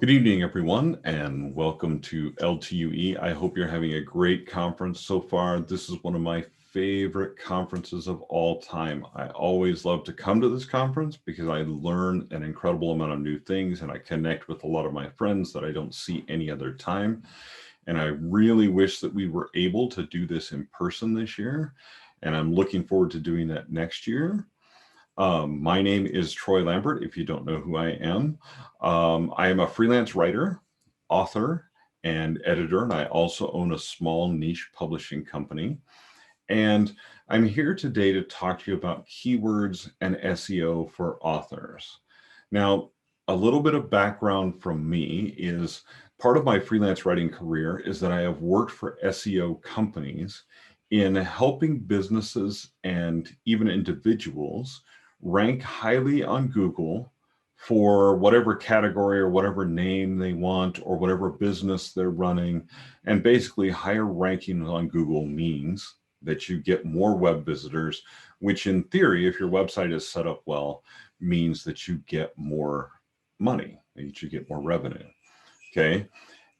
Good evening, everyone, and welcome to LTUE. I hope you're having a great conference so far. This is one of my favorite conferences of all time. I always love to come to this conference because I learn an incredible amount of new things and I connect with a lot of my friends that I don't see any other time. And I really wish that we were able to do this in person this year. And I'm looking forward to doing that next year. My name is Troy Lambert, if you don't know who I am. I am a freelance writer, author, and editor, and I also own a small niche publishing company. And I'm here today to talk to you about keywords and SEO for authors. Now, a little bit of background from me is part of my freelance writing career is that I have worked for SEO companies in helping businesses and even individuals rank highly on Google for whatever category or whatever name they want or whatever business they're running. And basically higher ranking on Google means that you get more web visitors, which in theory, if your website is set up well, means that you get more money, that you get more revenue. Okay.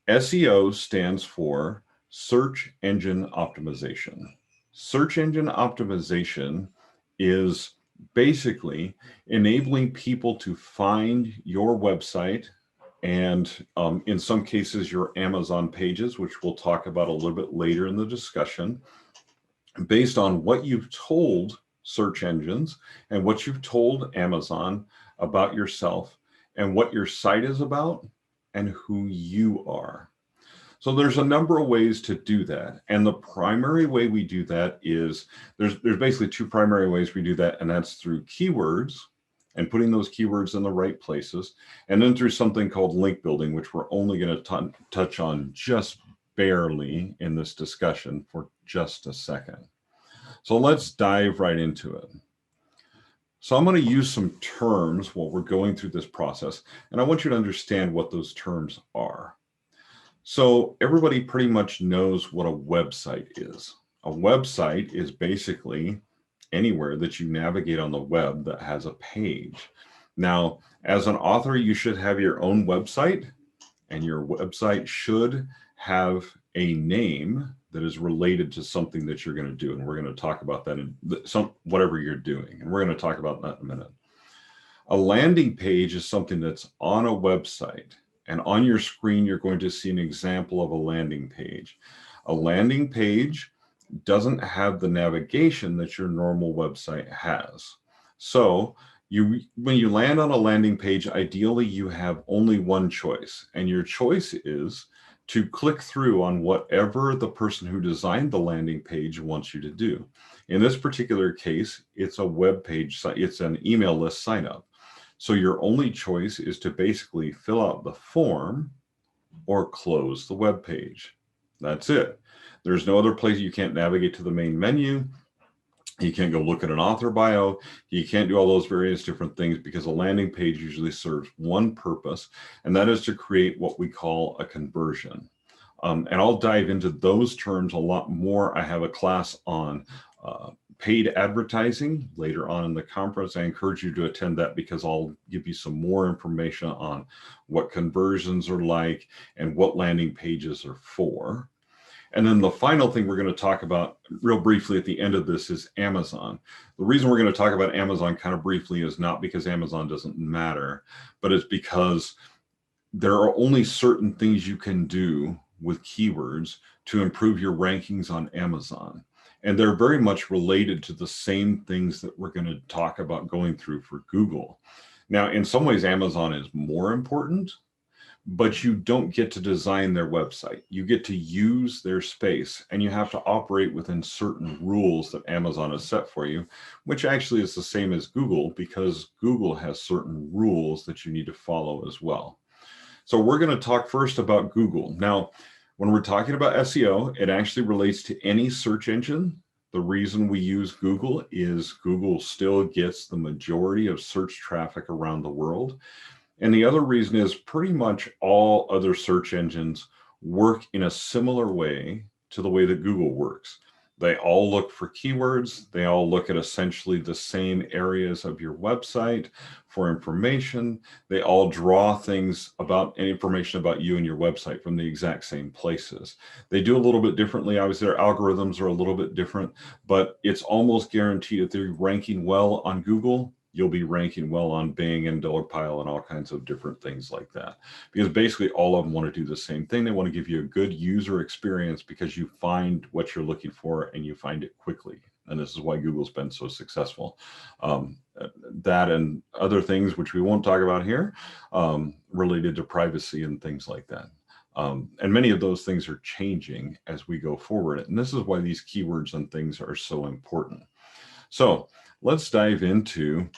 SEO stands for search engine optimization. Search engine optimization is basically enabling people to find your website and in some cases your Amazon pages, which we'll talk about a little bit later in the discussion, based on what you've told search engines and what you've told Amazon about yourself and what your site is about and who you are. So there's a number of ways to do that. And the primary way we do that is, there's basically two primary ways we do that, and that's through keywords and putting those keywords in the right places, and then through something called link building, which we're only going to touch on just barely in this discussion for just a second. So let's dive right into it. So I'm going to use some terms while we're going through this process, and I want you to understand what those terms are. So everybody pretty much knows what a website is. A website is basically anywhere that you navigate on the web that has a page. Now, as an author, you should have your own website, and your website should have a name that is related to something that you're going to do. And we're going to talk about that in whatever you're doing. And we're going to talk about that in a minute. A landing page is something that's on a website. And on your screen, you're going to see an example of a landing page. A landing page doesn't have the navigation that your normal website has. So when you land on a landing page, ideally you have only one choice. And your choice is to click through on whatever the person who designed the landing page wants you to do. In this particular case, it's a web page, it's an email list sign up. So your only choice is to basically fill out the form or close the web page. That's it. There's no other place. You can't navigate to the main menu. You can't go look at an author bio. You can't do all those various different things because a landing page usually serves one purpose, and that is to create what we call a conversion. And I'll dive into those terms a lot more. I have a class on paid advertising later on in the conference. I encourage you to attend that because I'll give you some more information on what conversions are like and what landing pages are for. And then the final thing we're going to talk about real briefly at the end of this is Amazon. The reason we're going to talk about Amazon kind of briefly is not because Amazon doesn't matter, but it's because there are only certain things you can do with keywords to improve your rankings on Amazon. And they're very much related to the same things that we're going to talk about going through for Google. Now, in some ways, Amazon is more important, but you don't get to design their website. You get to use their space, and you have to operate within certain rules that Amazon has set for you, which actually is the same as Google because Google has certain rules that you need to follow as well. So we're going to talk first about Google. Now, when we're talking about SEO, it actually relates to any search engine. The reason we use Google is Google still gets the majority of search traffic around the world. And the other reason is pretty much all other search engines work in a similar way to the way that Google works. They all look for keywords. They all look at essentially the same areas of your website for information. They all draw things about information about you and your website from the exact same places. They do a little bit differently. Obviously, their algorithms are a little bit different, but it's almost guaranteed if they're ranking well on Google, you'll be ranking well on Bing and Dogpile and all kinds of different things like that. Because basically all of them want to do the same thing. They want to give you a good user experience because you find what you're looking for and you find it quickly. And this is why Google's been so successful. That and other things, which we won't talk about here, related to privacy and things like that. And many of those things are changing as we go forward. And this is why these keywords and things are so important. So let's dive into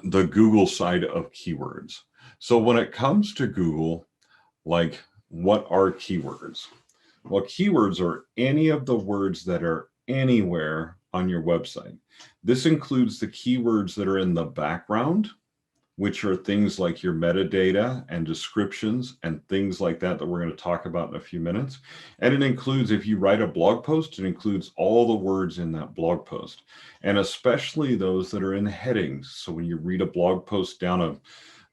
the Google side of keywords. So when it comes to Google, like what are keywords? Well, keywords are any of the words that are anywhere on your website. This includes the keywords that are in the background, which are things like your metadata and descriptions and things like that we're going to talk about in a few minutes. And it includes, if you write a blog post, it includes all the words in that blog post, and especially those that are in headings. So when you read a blog post down a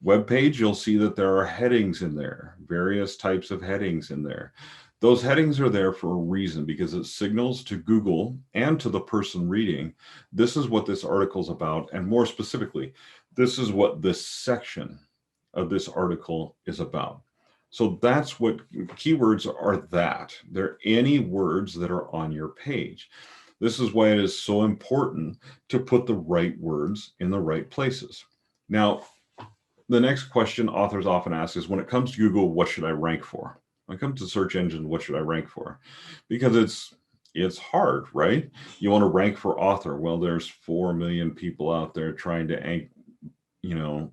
web page, you'll see that there are headings in there, various types of headings in there. Those headings are there for a reason, because it signals to Google and to the person reading, this is what this article is about. And more specifically, this is what this section of this article is about. So that's what keywords are. They're any words that are on your page. This is why it is so important to put the right words in the right places. Now, the next question authors often ask is, when it comes to Google, what should I rank for? When it comes to search engine, what should I rank for? Because it's hard, right? You want to rank for author. Well, there's 4 million people out there trying to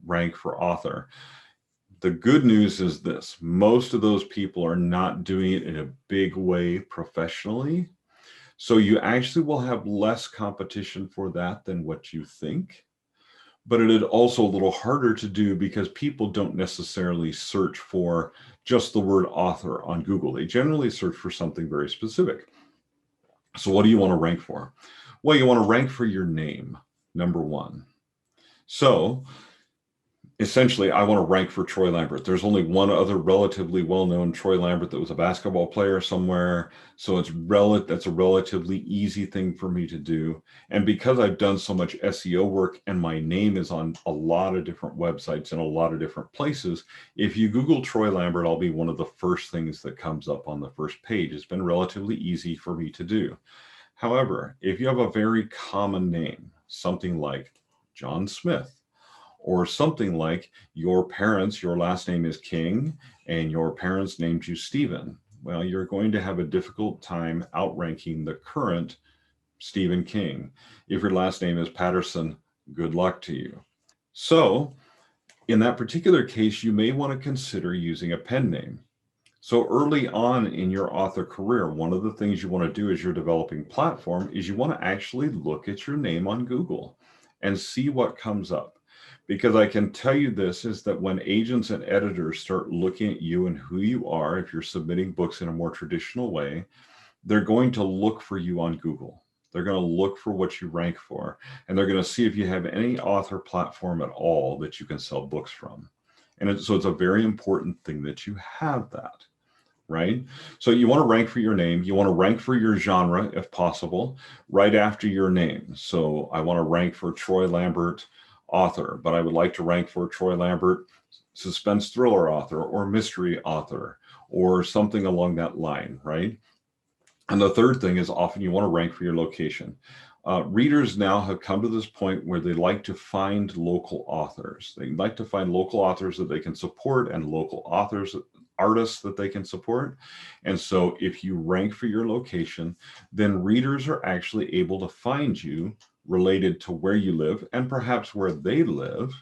rank for author. The good news is this: most of those people are not doing it in a big way professionally. So you actually will have less competition for that than what you think. But it is also a little harder to do because people don't necessarily search for just the word author on Google. They generally search for something very specific. So what do you want to rank for? Well, you want to rank for your name, number one. So essentially, I want to rank for Troy Lambert. There's only one other relatively well-known Troy Lambert that was a basketball player somewhere. So that's a relatively easy thing for me to do. And because I've done so much SEO work and my name is on a lot of different websites and a lot of different places, if you Google Troy Lambert, I'll be one of the first things that comes up on the first page. It's been relatively easy for me to do. However, if you have a very common name, something like John Smith, or something like your last name is King and your parents named you Stephen, well, you're going to have a difficult time outranking the current Stephen King. If your last name is Patterson, good luck to you. So in that particular case, you may want to consider using a pen name. So early on in your author career, one of the things you want to do as you're developing platform is you want to actually look at your name on Google and see what comes up. Because I can tell you this, is that when agents and editors start looking at you and who you are, if you're submitting books in a more traditional way, they're going to look for you on Google. They're going to look for what you rank for, and they're going to see if you have any author platform at all that you can sell books from. And so it's a very important thing that you have that. Right? So you want to rank for your name. You want to rank for your genre, if possible, right after your name. So I want to rank for Troy Lambert author, but I would like to rank for Troy Lambert suspense thriller author or mystery author or something along that line, right? And the third thing is often you want to rank for your location. Readers now have come to this point where they like to find local authors. They like to find local authors that they can support and local artists that they can support. And so if you rank for your location, then readers are actually able to find you related to where you live and perhaps where they live,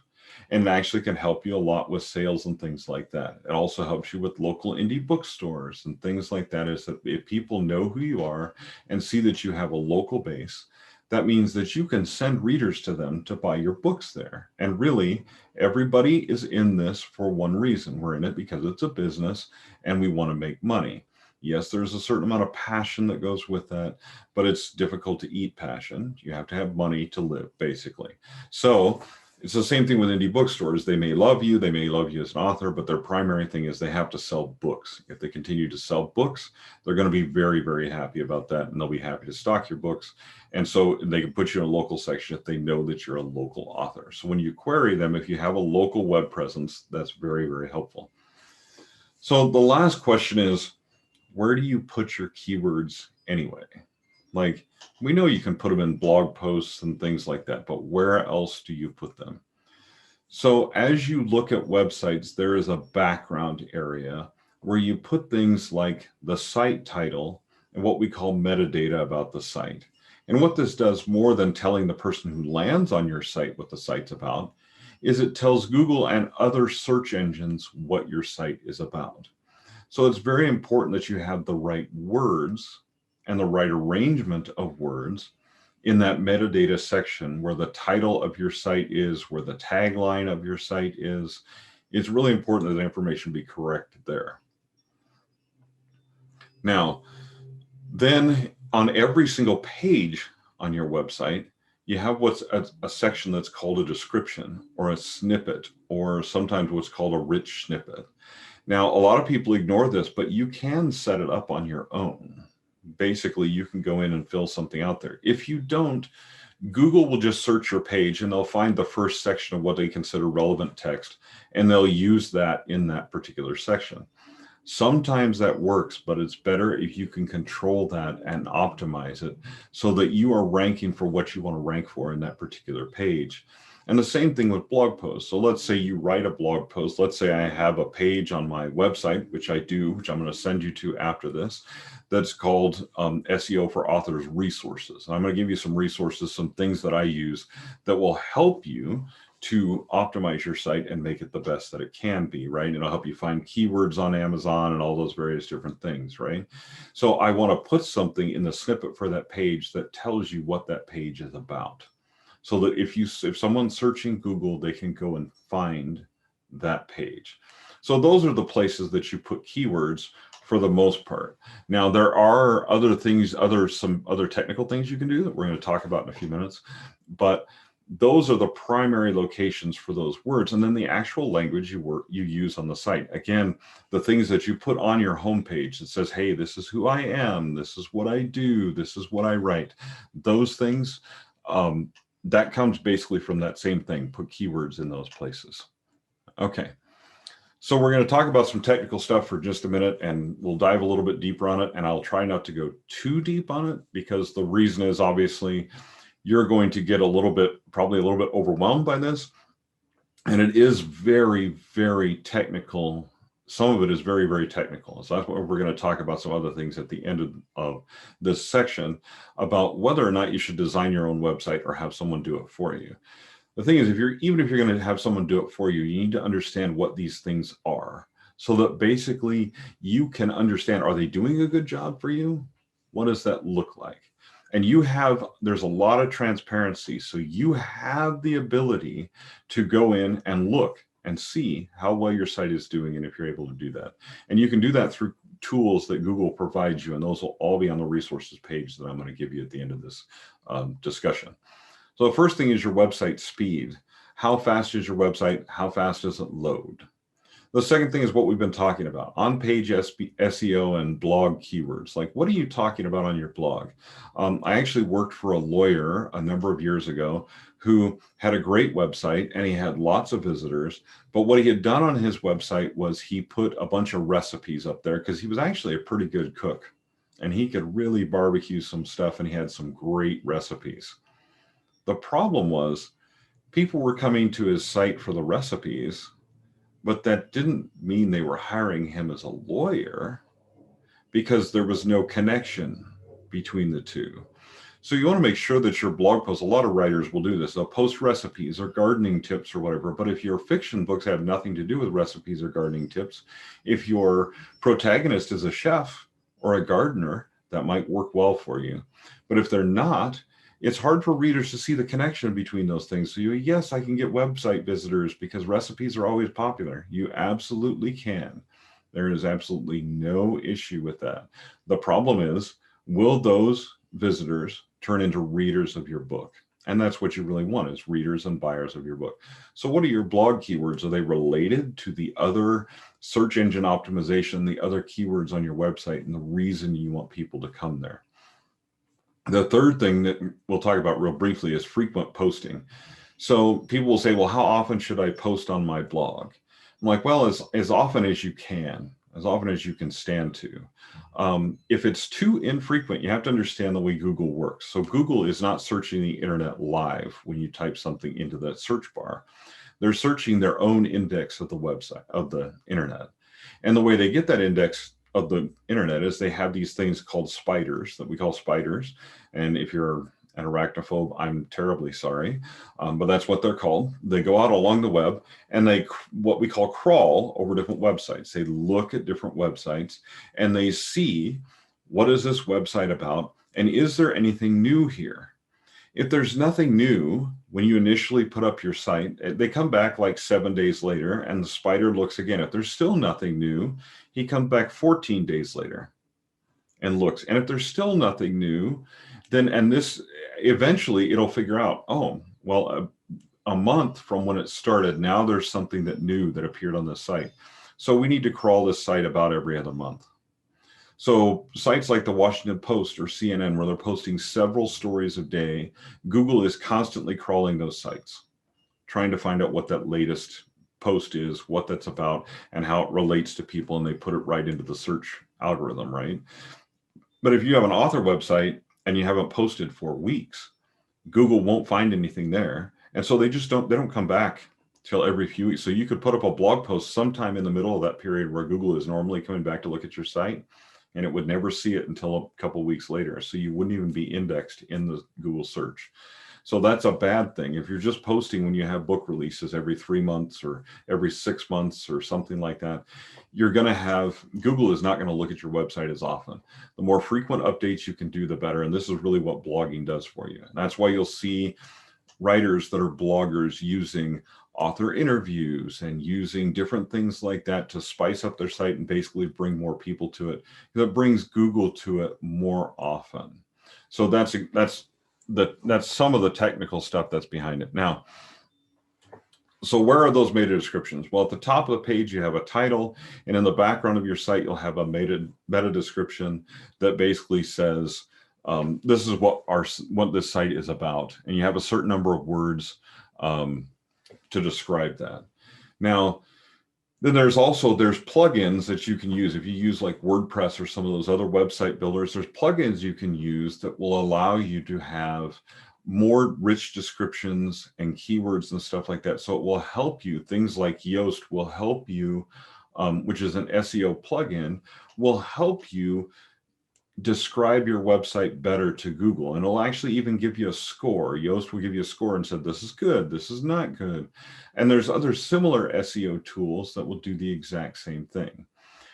and actually can help you a lot with sales and things like that. It also helps you with local indie bookstores and things like that. Is that if people know who you are and see that you have a local base, that means that you can send readers to them to buy your books there. And really, everybody is in this for one reason. We're in it because it's a business and we want to make money. Yes, there's a certain amount of passion that goes with that, but it's difficult to eat passion. You have to have money to live, basically. So it's the same thing with indie bookstores. They may love you as an author, but their primary thing is they have to sell books. If they continue to sell books, they're going to be very, very happy about that, and they'll be happy to stock your books. And so they can put you in a local section if they know that you're a local author. So when you query them, if you have a local web presence, that's very, very helpful. So the last question is, where do you put your keywords anyway? Like, we know you can put them in blog posts and things like that, but where else do you put them? So as you look at websites, there is a background area where you put things like the site title and what we call metadata about the site. And what this does, more than telling the person who lands on your site what the site's about, is it tells Google and other search engines what your site is about. So it's very important that you have the right words and the right arrangement of words in that metadata section where the title of your site is, where the tagline of your site is. It's really important that the information be correct there. Now, then on every single page on your website, you have what's a section that's called a description or a snippet, or sometimes what's called a rich snippet. Now, a lot of people ignore this, but you can set it up on your own. Basically, you can go in and fill something out there. If you don't, Google will just search your page and they'll find the first section of what they consider relevant text, and they'll use that in that particular section. Sometimes that works, but it's better if you can control that and optimize it so that you are ranking for what you want to rank for in that particular page. And the same thing with blog posts. So let's say you write a blog post. Let's say I have a page on my website, which I do, which I'm going to send you to after this, that's called SEO for Authors Resources. And I'm going to give you some resources, some things that I use that will help you to optimize your site and make it the best that it can be, right? It'll help you find keywords on Amazon and all those various different things, right? So I want to put something in the snippet for that page that tells you what that page is about, so that if someone's searching Google, they can go and find that page. So those are the places that you put keywords for the most part. Now, there are other things, some other technical things you can do that we're going to talk about in a few minutes, but those are the primary locations for those words. And then the actual language you use on the site. Again, the things that you put on your homepage that says, hey, this is who I am, this is what I do, this is what I write. Those things, that comes basically from that same thing. Put keywords in those places. Okay. So we're going to talk about some technical stuff for just a minute, and we'll dive a little bit deeper on it. And I'll try not to go too deep on it, because the reason is obviously you're going to get probably a little bit overwhelmed by this. And it is very, very technical. Some of it is very, very technical. So that's what we're going to talk about, some other things at the end of this section about whether or not you should design your own website or have someone do it for you. The thing is, even if you're going to have someone do it for you, you need to understand what these things are, so that basically you can understand, are they doing a good job for you? What does that look like? And there's a lot of transparency. So you have the ability to go in and look and see how well your site is doing, and if you're able to do that. And you can do that through tools that Google provides you, and those will all be on the resources page that I'm going to give you at the end of this discussion. So the first thing is your website speed. How fast is your website? How fast does it load? The second thing is what we've been talking about, on-page SEO and blog keywords. Like, what are you talking about on your blog? I actually worked for a lawyer a number of years ago who had a great website, and he had lots of visitors. But what he had done on his website was he put a bunch of recipes up there, because he was actually a pretty good cook, and he could really barbecue some stuff, and he had some great recipes. The problem was people were coming to his site for the recipes, but that didn't mean they were hiring him as a lawyer, because there was no connection between the two. So you want to make sure that your blog posts, a lot of writers will do this. They'll post recipes or gardening tips or whatever. But if your fiction books have nothing to do with recipes or gardening tips, if your protagonist is a chef or a gardener, that might work well for you. But if they're not, it's hard for readers to see the connection between those things. So yes, I can get website visitors because recipes are always popular. You absolutely can. There is absolutely no issue with that. The problem is, will those visitors turn into readers of your book? And that's what you really want, is readers and buyers of your book. So what are your blog keywords? Are they related to the other search engine optimization, the other keywords on your website, and the reason you want people to come there? The third thing that we'll talk about real briefly is frequent posting. So people will say, well, how often should I post on my blog? I'm like, well, as often as you can, as often as you can stand to. If it's too infrequent, you have to understand the way Google works. So Google is not searching the internet live when you type something into that search bar. They're searching their own index of the website, of the internet. And the way they get that index of the internet is they have these things called spiders that we call spiders. And if you're an arachnophobe, I'm terribly sorry, but that's what they're called. They go out along the web and they, what we call, crawl over different websites. They look at different websites and they see, what is this website about? And is there anything new here? If there's nothing new, when you initially put up your site, they come back like 7 days later and the spider looks again. If there's still nothing new, he comes back 14 days later and looks. And if there's still nothing new, then, and this, eventually it'll figure out, oh, well, a month from when it started, now there's something that new that appeared on the site. So we need to crawl this site about every other month. So sites like the Washington Post or CNN, where they're posting several stories a day, Google is constantly crawling those sites, trying to find out what that latest post is, what that's about, and how it relates to people, and they put it right into the search algorithm, right? But if you have an author website and you haven't posted for weeks, Google won't find anything there. And so they don't come back till every few weeks. So you could put up a blog post sometime in the middle of that period where Google is normally coming back to look at your site, and it would never see it until a couple of weeks later. So you wouldn't even be indexed in the Google search. So that's a bad thing. If you're just posting when you have book releases every 3 months or every 6 months or something like that, you're going to have, Google is not going to look at your website as often. The more frequent updates you can do, the better. And this is really what blogging does for you. And that's why you'll see writers that are bloggers using author interviews and using different things like that to spice up their site and basically bring more people to it. That brings Google to it more often. So that's some of the technical stuff that's behind it. Now, so where are those meta descriptions? Well, at the top of the page, you have a title, and in the background of your site, you'll have a meta description that basically says, this is what this site is about. And you have a certain number of words to describe that. Now, then there's plugins that you can use. If you use like WordPress or some of those other website builders, there's plugins you can use that will allow you to have more rich descriptions and keywords and stuff like that. So it will help you. Things like Yoast will help you, which is an SEO plugin, will help you describe your website better to Google, and it'll actually even give you a score. Yoast will give you a score and said, this is good, this is not good. And there's other similar SEO tools that will do the exact same thing.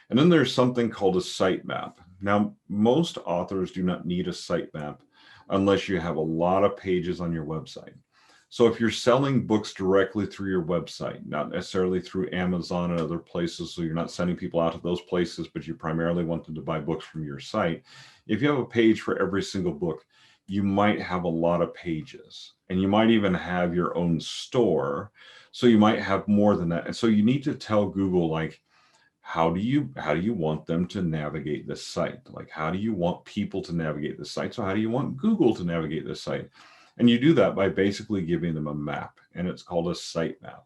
And then there's something called a sitemap. Now, most authors do not need a sitemap unless you have a lot of pages on your website. So if you're selling books directly through your website, not necessarily through Amazon and other places, so you're not sending people out to those places, but you primarily want them to buy books from your site, if you have a page for every single book, you might have a lot of pages, and you might even have your own store. So you might have more than that. And so you need to tell Google, like, how do you want them to navigate this site? Like, how do you want people to navigate this site? So how do you want Google to navigate this site? And you do that by basically giving them a map, and it's called a sitemap.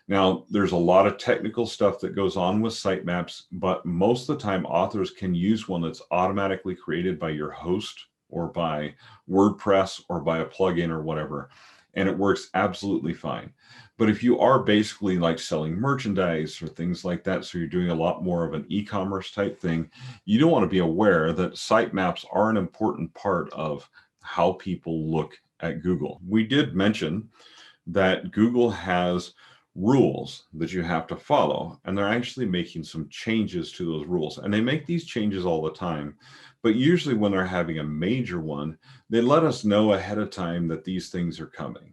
Now, there's a lot of technical stuff that goes on with sitemaps, but most of the time authors can use one that's automatically created by your host or by WordPress or by a plugin or whatever, and it works absolutely fine. But if you are basically like selling merchandise or things like that, so you're doing a lot more of an e-commerce type thing, you don't want to be aware that sitemaps are an important part of how people look at Google. We did mention that Google has rules that you have to follow, and they're actually making some changes to those rules. And they make these changes all the time, but usually when they're having a major one, they let us know ahead of time that these things are coming.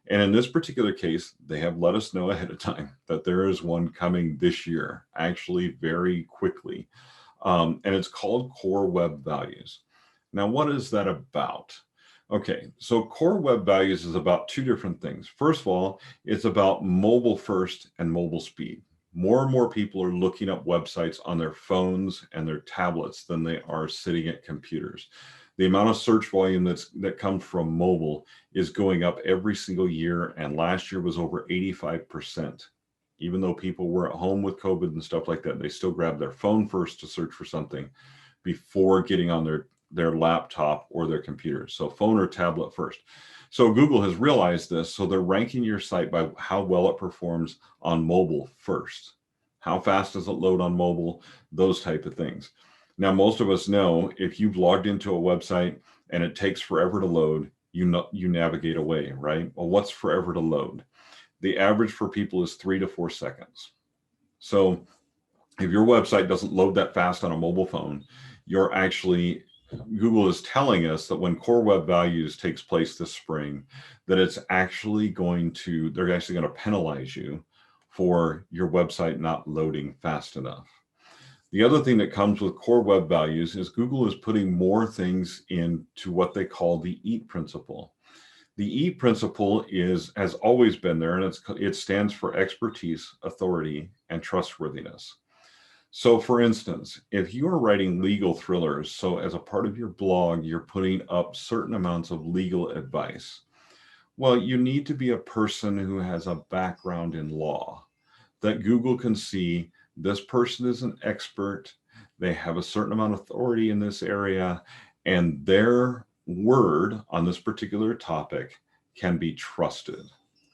And in this particular case, they have let us know ahead of time that there is one coming this year, actually very quickly. And it's called Core Web Values. Now, what is that about? Okay, so Core Web Values is about two different things. First of all, it's about mobile first and mobile speed. More and more people are looking up websites on their phones and their tablets than they are sitting at computers. The amount of search volume that comes from mobile is going up every single year, and last year was over 85%. Even though people were at home with COVID and stuff like that, they still grabbed their phone first to search for something before getting on their laptop or their computer. So phone or tablet first. So Google has realized this, so they're ranking your site by how well it performs on mobile first. How fast does it load on mobile? Those type of things. Now, most of us know if you've logged into a website and it takes forever to load, you navigate away, right? Well, what's forever to load? The average for people is 3 to 4 seconds. So if your website doesn't load that fast on a mobile phone, Google is telling us that when Core Web Values takes place this spring, that they're actually going to penalize you for your website not loading fast enough. The other thing that comes with Core Web Values is Google is putting more things into what they call the EAT principle. The EAT principle has always been there, and it stands for expertise, authority, and trustworthiness. So for instance, if you are writing legal thrillers, so as a part of your blog, you're putting up certain amounts of legal advice. Well, you need to be a person who has a background in law, that Google can see this person is an expert, they have a certain amount of authority in this area, and their word on this particular topic can be trusted.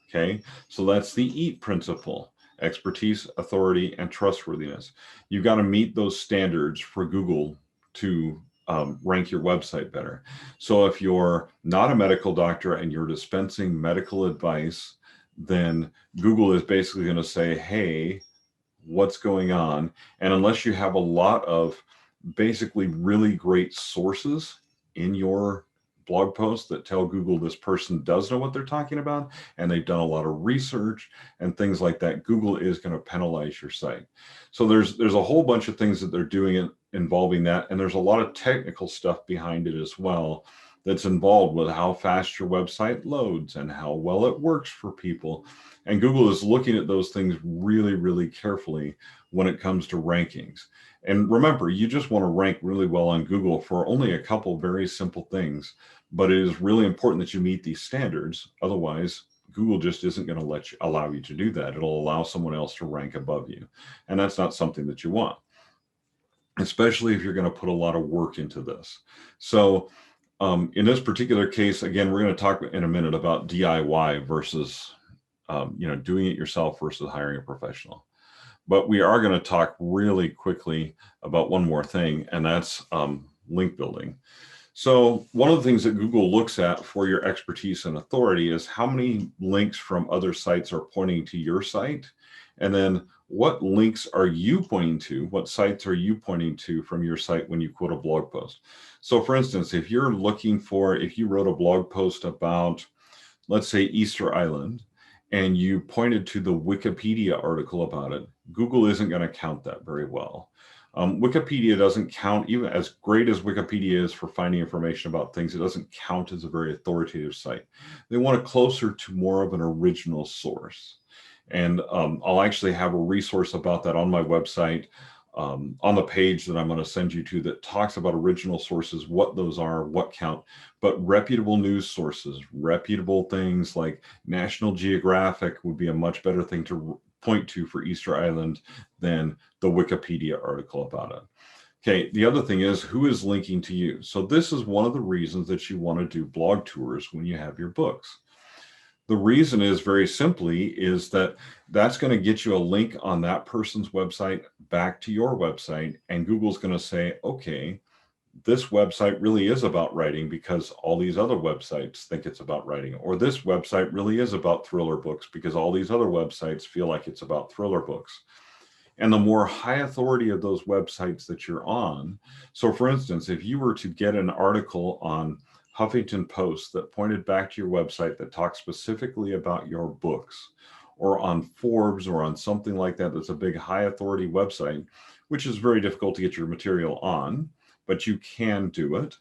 Okay, so that's the EAT principle. Expertise, authority, and trustworthiness. You've got to meet those standards for Google to rank your website better. So if you're not a medical doctor and you're dispensing medical advice, then Google is basically going to say, hey, what's going on? And unless you have a lot of basically really great sources in your blog posts that tell Google this person does know what they're talking about, and they've done a lot of research and things like that, Google is going to penalize your site. So there's a whole bunch of things that they're doing involving that, and there's a lot of technical stuff behind it as well that's involved with how fast your website loads and how well it works for people. And Google is looking at those things really, really carefully when it comes to rankings. And remember, you just want to rank really well on Google for only a couple very simple things, but it is really important that you meet these standards. Otherwise, Google just isn't going to allow you to do that. It'll allow someone else to rank above you. And that's not something that you want, especially if you're going to put a lot of work into this. So in this particular case, again, we're going to talk in a minute about DIY versus doing it yourself versus hiring a professional. But we are going to talk really quickly about one more thing, and that's link building. So one of the things that Google looks at for your expertise and authority is how many links from other sites are pointing to your site, and then what links are you pointing to, what sites are you pointing to from your site when you quote a blog post. So for instance, if you wrote a blog post about, let's say, Easter Island, and you pointed to the Wikipedia article about it, Google isn't going to count that very well. Wikipedia doesn't count, even as great as Wikipedia is for finding information about things, it doesn't count as a very authoritative site. They want it closer to more of an original source. And I'll actually have a resource about that on my website, on the page that I'm going to send you to, that talks about original sources, what those are, what count, but reputable news sources, reputable things like National Geographic would be a much better thing to point to for Easter Island than the Wikipedia article about it. Okay, the other thing is, who is linking to you? So this is one of the reasons that you want to do blog tours when you have your books. The reason is very simply is that that's going to get you a link on that person's website back to your website, and Google's going to say, okay, this website really is about writing because all these other websites think it's about writing, or this website really is about thriller books because all these other websites feel like it's about thriller books. And the more high authority of those websites that you're on, so for instance, if you were to get an article on Huffington Post that pointed back to your website that talks specifically about your books, or on Forbes or on something like that that's a big high authority website, which is very difficult to get your material on, but you can do it,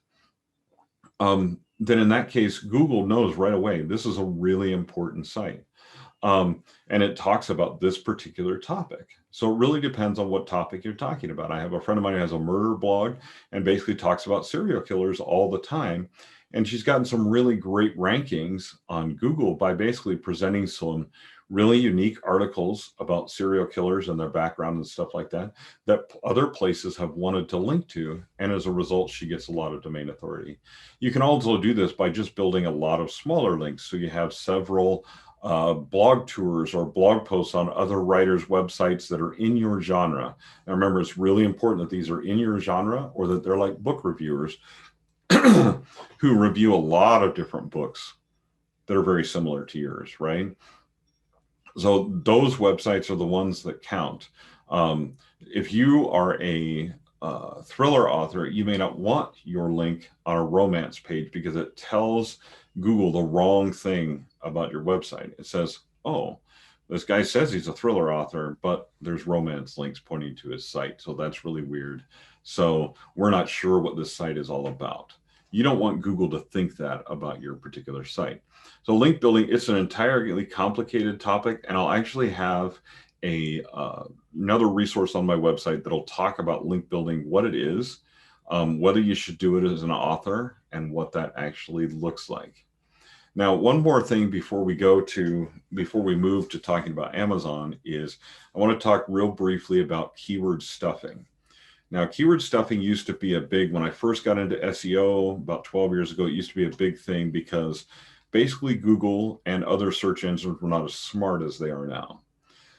then in that case, Google knows right away, this is a really important site. And it talks about this particular topic. So it really depends on what topic you're talking about. I have a friend of mine who has a murder blog and basically talks about serial killers all the time. And she's gotten some really great rankings on Google by basically presenting some really unique articles about serial killers and their background and stuff like that, that other places have wanted to link to. And as a result, she gets a lot of domain authority. You can also do this by just building a lot of smaller links. So you have several blog tours or blog posts on other writers' websites that are in your genre. Now remember, it's really important that these are in your genre, or that they're like book reviewers who review a lot of different books that are very similar to yours, right? So those websites are the ones that count. If you are a thriller author, you may not want your link on a romance page because it tells Google the wrong thing about your website. It says, oh, this guy says he's a thriller author, but there's romance links pointing to his site. So that's really weird. So we're not sure what this site is all about. You don't want Google to think that about your particular site. So link building, it's an entirely complicated topic, and I'll actually have another resource on my website that'll talk about link building, what it is, whether you should do it as an author, and what that actually looks like. Now, one more thing before we move to talking about Amazon is I want to talk real briefly about keyword stuffing. Now, keyword stuffing used to be when I first got into SEO about 12 years ago, it used to be a big thing because basically Google and other search engines were not as smart as they are now.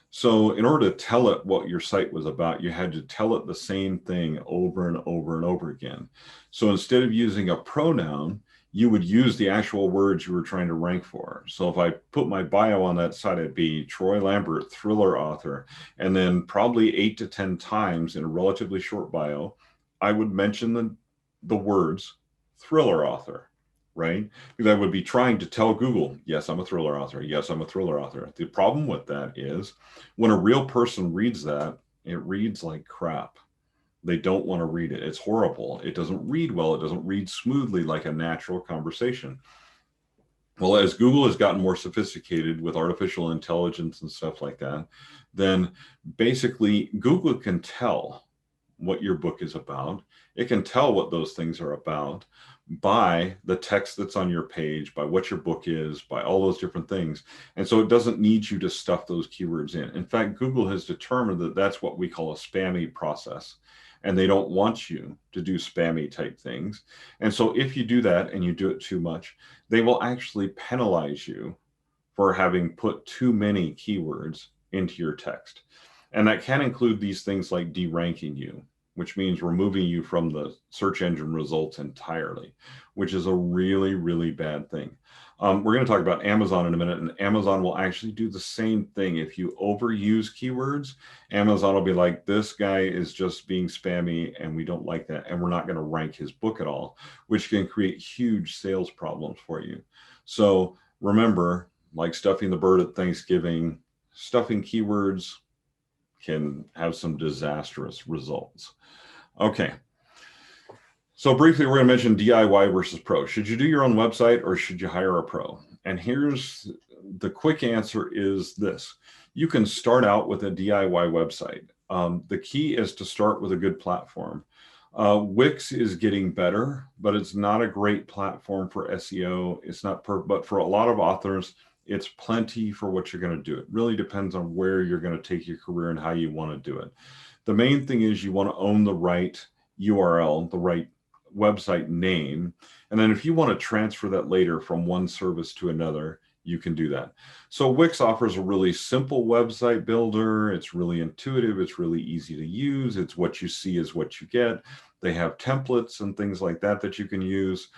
So in order to tell it what your site was about, you had to tell it the same thing over and over and over again. So instead of using a pronoun, you would use the actual words you were trying to rank for. So if I put my bio on that site, it'd be Troy Lambert, thriller author. And then probably 8 to 10 times in a relatively short bio, I would mention the words thriller author, right? Because I would be trying to tell Google, yes, I'm a thriller author. Yes, I'm a thriller author. The problem with that is when a real person reads that, it reads like crap. They don't want to read it. It's horrible. It doesn't read well. It doesn't read smoothly like a natural conversation. Well, as Google has gotten more sophisticated with artificial intelligence and stuff like that, then basically Google can tell what your book is about. It can tell what those things are about by the text that's on your page, by what your book is, by all those different things. And so it doesn't need you to stuff those keywords in. In fact, Google has determined that that's what we call a spammy process. And they don't want you to do spammy type things. And so if you do that and you do it too much, they will actually penalize you for having put too many keywords into your text. And that can include these things like deranking you, which means removing you from the search engine results entirely, which is a really, really bad thing. We're going to talk about Amazon in a minute, and Amazon will actually do the same thing. If you overuse keywords, Amazon will be like, this guy is just being spammy and we don't like that. And we're not going to rank his book at all, which can create huge sales problems for you. So remember, like stuffing the bird at Thanksgiving, stuffing keywords can have some disastrous results. Okay. So briefly, we're going to mention DIY versus pro. Should you do your own website or should you hire a pro? And here's the quick answer is this. You can start out with a DIY website. The key is to start with a good platform. Wix is getting better, but it's not a great platform for SEO. It's not but for a lot of authors, it's plenty for what you're going to do. It really depends on where you're going to take your career and how you want to do it. The main thing is you want to own the right URL, the right website name. And then if you want to transfer that later from one service to another, you can do that. So Wix offers a really simple website builder. It's really intuitive. It's really easy to use. It's what you see is what you get. They have templates and things like that that you can use,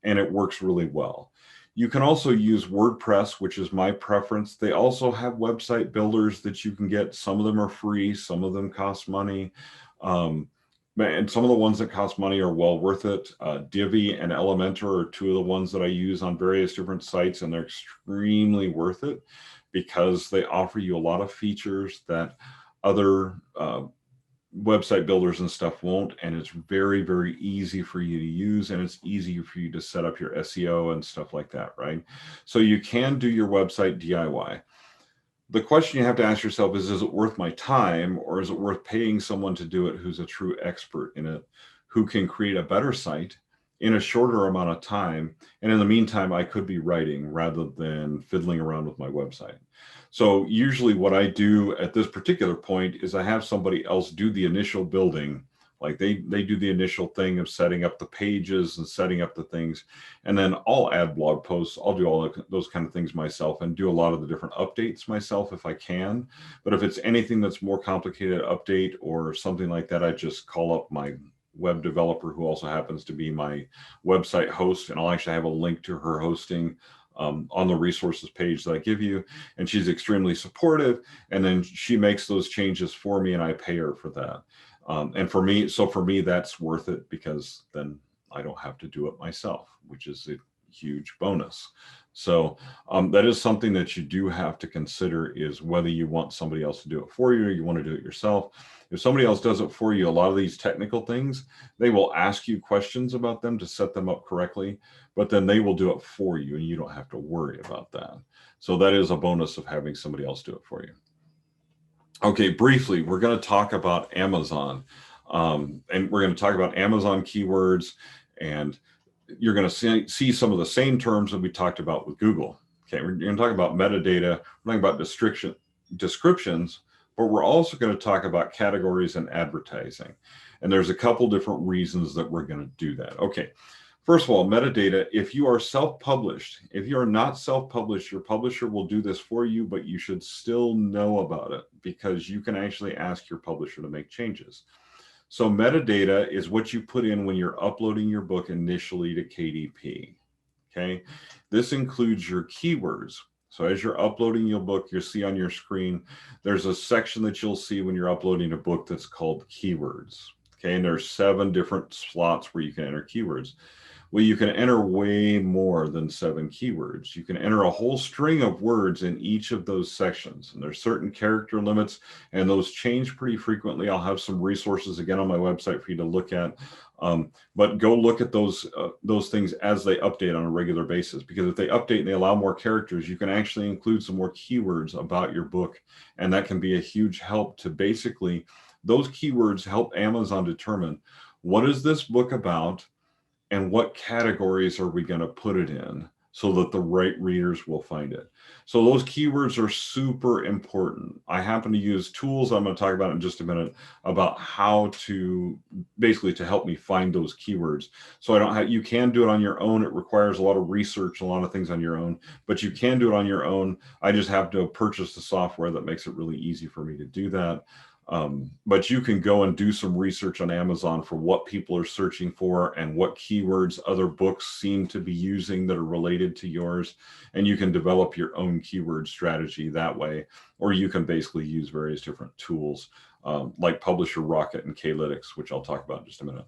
and it works really well. You can also use WordPress, which is my preference. They also have website builders that you can get. Some of them are free. Some of them cost money. And some of the ones that cost money are well worth it. Divi and Elementor are two of the ones that I use on various different sites, and they're extremely worth it because they offer you a lot of features that other website builders and stuff won't, and it's very, very easy for you to use, and it's easy for you to set up your SEO and stuff like that, right? So you can do your website DIY. The question you have to ask yourself is it worth my time, or is it worth paying someone to do it who's a true expert in it, who can create a better site in a shorter amount of time? And in the meantime, I could be writing rather than fiddling around with my website. So usually what I do at this particular point is I have somebody else do the initial building. Like they do the initial thing of setting up the pages and setting up the things. And then I'll add blog posts. I'll do all those kind of things myself and do a lot of the different updates myself if I can. But if it's anything that's more complicated update or something like that, I just call up my web developer who also happens to be my website host. And I'll actually have a link to her hosting on the resources page that I give you. And she's extremely supportive. And then she makes those changes for me and I pay her for that. And for me, that's worth it because then I don't have to do it myself, which is a huge bonus. So that is something that you do have to consider, is whether you want somebody else to do it for you or you want to do it yourself. If somebody else does it for you, a lot of these technical things, they will ask you questions about them to set them up correctly, but then they will do it for you and you don't have to worry about that. So that is a bonus of having somebody else do it for you. Okay, briefly, we're going to talk about Amazon. And we're going to talk about Amazon keywords, and you're going to see some of the same terms that we talked about with Google. Okay, we're going to talk about metadata, we're talking about descriptions, but we're also going to talk about categories and advertising. And there's a couple different reasons that we're going to do that. Okay, first of all, metadata, if you are self-published, if you are not self-published, your publisher will do this for you, but you should still know about it because you can actually ask your publisher to make changes. So metadata is what you put in when you're uploading your book initially to KDP, okay? This includes your keywords. So as you're uploading your book, you'll see on your screen, there's a section that you'll see when you're uploading a book that's called keywords, okay? And there's 7 different slots where you can enter keywords. Well, you can enter way more than 7 keywords. You can enter a whole string of words in each of those sections. And there's certain character limits, and those change pretty frequently. I'll have some resources again on my website for you to look at. But go look at those things as they update on a regular basis, because if they update and they allow more characters, you can actually include some more keywords about your book. And that can be a huge help to basically, those keywords help Amazon determine what is this book about, and what categories are we going to put it in so that the right readers will find it. So those keywords are super important. I happen to use tools I'm going to talk about in just a minute about how to basically to help me find those keywords. So I don't have, you can do it on your own. It requires a lot of research, a lot of things on your own, but you can do it on your own. I just have to purchase the software that makes it really easy for me to do that. But you can go and do some research on Amazon for what people are searching for and what keywords other books seem to be using that are related to yours. And you can develop your own keyword strategy that way, or you can basically use various different tools like Publisher Rocket and Klytics, which I'll talk about in just a minute.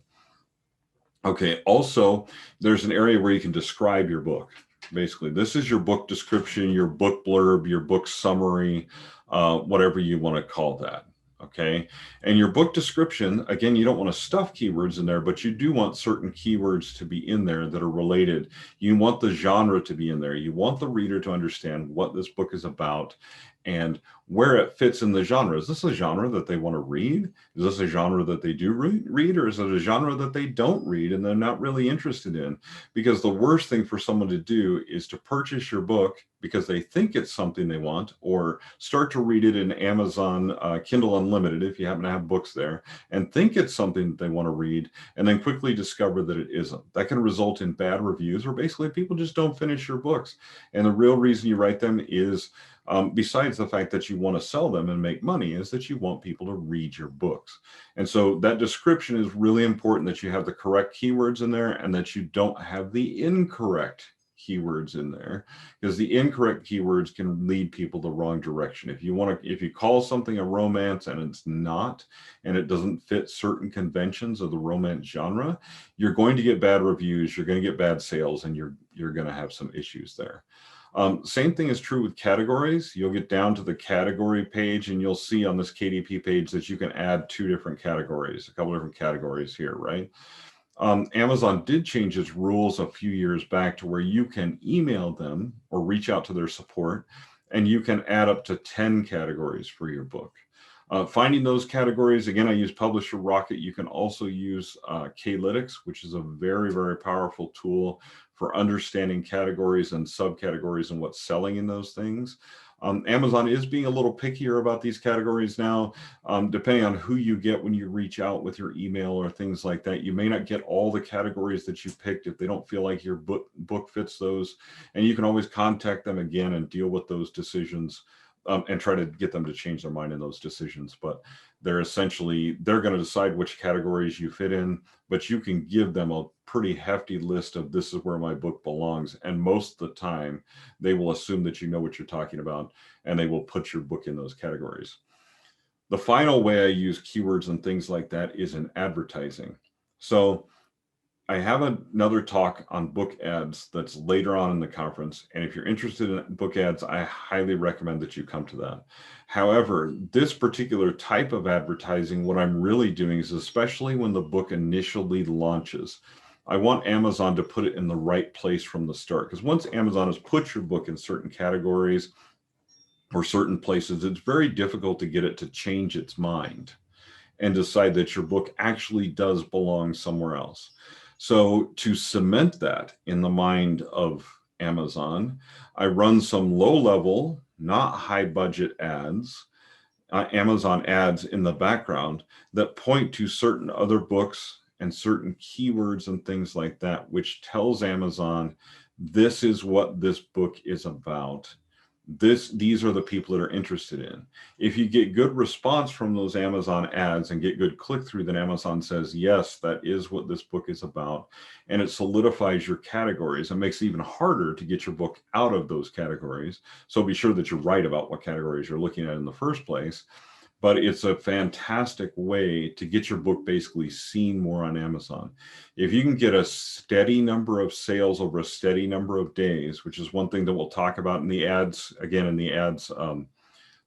Okay, also, there's an area where you can describe your book. Basically, this is your book description, your book blurb, your book summary, whatever you want to call that. Okay, and your book description, again, you don't want to stuff keywords in there, but you do want certain keywords to be in there that are related. You want the genre to be in there. You want the reader to understand what this book is about and where it fits in the genre. Is this a genre that they want to read? Is this a genre that they do read, or is it a genre that they don't read and they're not really interested in? Because the worst thing for someone to do is to purchase your book because they think it's something they want, or start to read it in Amazon Kindle Unlimited, if you happen to have books there, and think it's something that they want to read, and then quickly discover that it isn't. That can result in bad reviews, or basically people just don't finish your books. And the real reason you write them is, besides the fact that you want to sell them and make money, is that you want people to read your books. And so that description is really important, that you have the correct keywords in there and that you don't have the incorrect keywords in there, because the incorrect keywords can lead people the wrong direction. If you call something a romance and it's not, and it doesn't fit certain conventions of the romance genre, you're going to get bad reviews, you're going to get bad sales, and you're going to have some issues there. Same thing is true with categories. You'll get down to the category page and you'll see on this KDP page that you can add 2 different categories, a couple different categories here, right? Amazon did change its rules a few years back to where you can email them or reach out to their support, and you can add up to 10 categories for your book. Finding those categories, again, I use Publisher Rocket. You can also use Klytics, which is a very, very powerful tool for understanding categories and subcategories and what's selling in those things. Amazon is being a little pickier about these categories now, depending on who you get when you reach out with your email or things like that. You may not get all the categories that you picked if they don't feel like your book fits those, and you can always contact them again and deal with those decisions. And try to get them to change their mind in those decisions. But they're going to decide which categories you fit in, but you can give them a pretty hefty list of this is where my book belongs. And most of the time, they will assume that you know what you're talking about, and they will put your book in those categories. The final way I use keywords and things like that is in advertising. So I have another talk on book ads that's later on in the conference. And if you're interested in book ads, I highly recommend that you come to that. However, this particular type of advertising, what I'm really doing is, especially when the book initially launches, I want Amazon to put it in the right place from the start. Because once Amazon has put your book in certain categories or certain places, it's very difficult to get it to change its mind and decide that your book actually does belong somewhere else. So to cement that in the mind of Amazon, I run some low-level, not high-budget ads, Amazon ads in the background that point to certain other books and certain keywords and things like that, which tells Amazon, this is what this book is about. These are the people that are interested in. If you get good response from those Amazon ads and get good click-through, then Amazon says, yes, that is what this book is about. And it solidifies your categories and makes it even harder to get your book out of those categories. So be sure that you're right about what categories you're looking at in the first place. But it's a fantastic way to get your book basically seen more on Amazon. If you can get a steady number of sales over a steady number of days, which is one thing that we'll talk about in the ads, again, in the ads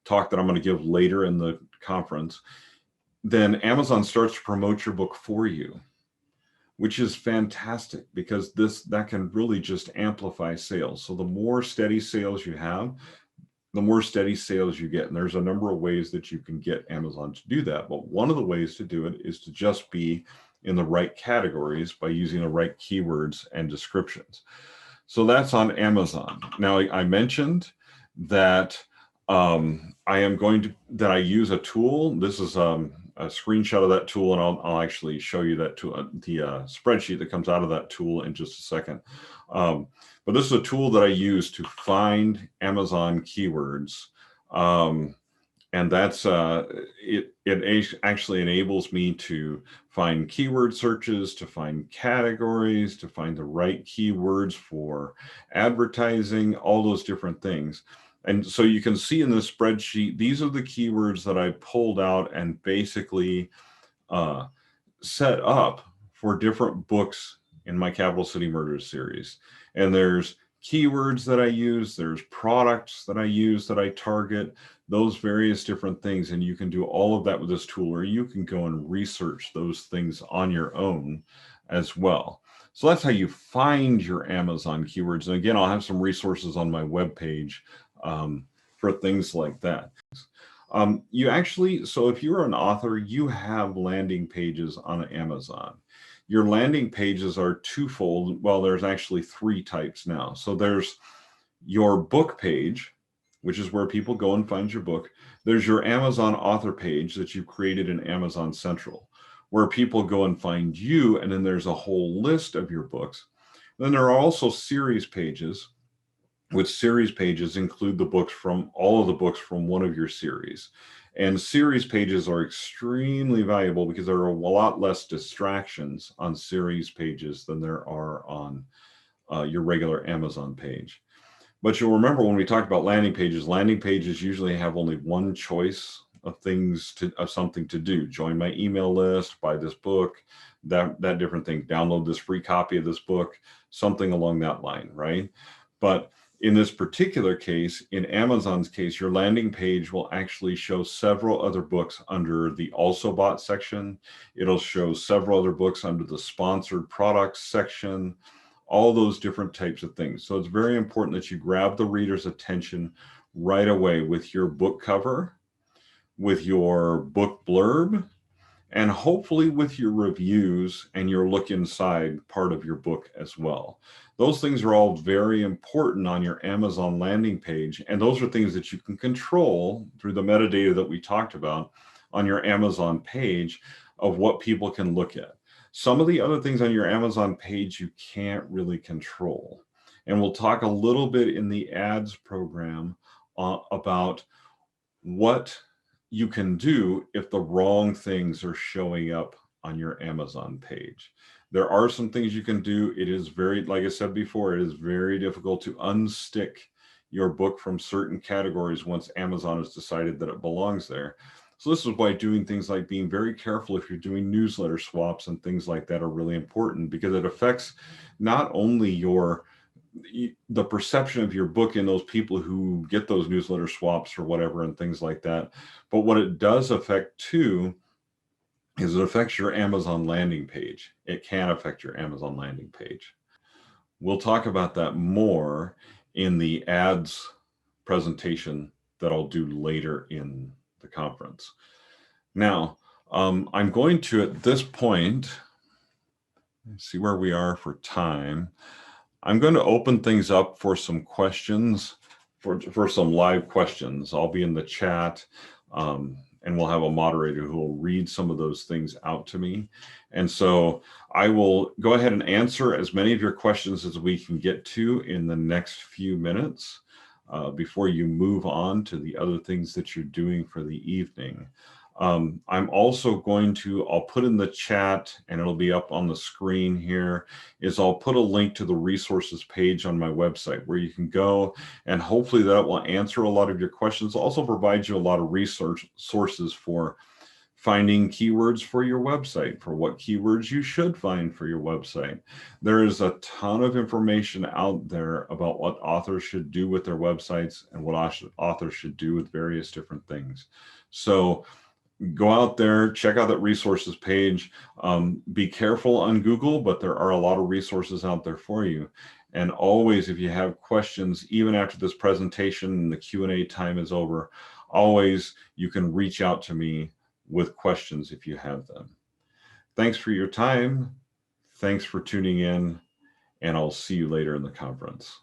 talk that I'm going to give later in the conference, then Amazon starts to promote your book for you, which is fantastic because that can really just amplify sales. So the more steady sales you have, the more steady sales you get. And there's a number of ways that you can get Amazon to do that. But one of the ways to do it is to just be in the right categories by using the right keywords and descriptions. So that's on Amazon. Now, I mentioned that I use a tool. This is a screenshot of that tool, and I'll actually show you that tool, the spreadsheet that comes out of that tool in just a second. But this is a tool that I use to find Amazon keywords. And that's it actually enables me to find keyword searches, to find categories, to find the right keywords for advertising, all those different things. And so you can see in this spreadsheet, these are the keywords that I pulled out and basically set up for different books in my Capital City Murders series. And there's keywords that I use, there's products that I use that I target, those various different things. And you can do all of that with this tool, or you can go and research those things on your own as well. So that's how you find your Amazon keywords. And again, I'll have some resources on my webpage for things like that. So if you're an author, you have landing pages on Amazon. Your landing pages are twofold. Well, there's actually 3 types now. So there's your book page, which is where people go and find your book. There's your Amazon author page that you created in Amazon Central, where people go and find you, and then there's a whole list of your books. Then there are also series pages, which series pages include all of the books from one of your series. And series pages are extremely valuable because there are a lot less distractions on series pages than there are on your regular Amazon page. But you'll remember when we talked about landing pages usually have only one choice of something to do. Join my email list, buy this book, that different thing, download this free copy of this book, something along that line, right? But in this particular case, in Amazon's case, your landing page will actually show several other books under the Also Bought section. It'll show several other books under the Sponsored Products section, all those different types of things. So it's very important that you grab the reader's attention right away with your book cover, with your book blurb, and hopefully with your reviews and your look inside part of your book as well. Those things are all very important on your Amazon landing page, and those are things that you can control through the metadata that we talked about on your Amazon page of what people can look at. Some of the other things on your Amazon page you can't really control. And we'll talk a little bit in the ads program about what you can do if the wrong things are showing up on your Amazon page. There are some things you can do. It is very, like I said before, it is very difficult to unstick your book from certain categories once Amazon has decided that it belongs there. So this is why doing things like being very careful if you're doing newsletter swaps and things like that are really important, because it affects not only the perception of your book in those people who get those newsletter swaps or whatever and things like that, but what it does affect too is it affects your Amazon landing page. It can affect your Amazon landing page. We'll talk about that more in the ads presentation that I'll do later in the conference. Now, I'm going to, at this point, see where we are for time. I'm going to open things up for some questions, for some live questions. I'll be in the chat, and we'll have a moderator who will read some of those things out to me. And so I will go ahead and answer as many of your questions as we can get to in the next few minutes before you move on to the other things that you're doing for the evening. I'm also going to, I'll put in the chat, and it'll be up on the screen here, is I'll put a link to the resources page on my website where you can go, and hopefully that will answer a lot of your questions. Also provide you a lot of research sources for finding keywords for your website, for what keywords you should find for your website. There is a ton of information out there about what authors should do with their websites and what authors should do with various different things. So go out there, check out that resources page. Be careful on Google, but there are a lot of resources out there for you. And always, if you have questions, even after this presentation and the Q&A time is over, always you can reach out to me with questions if you have them. Thanks for your time. Thanks for tuning in, and I'll see you later in the conference.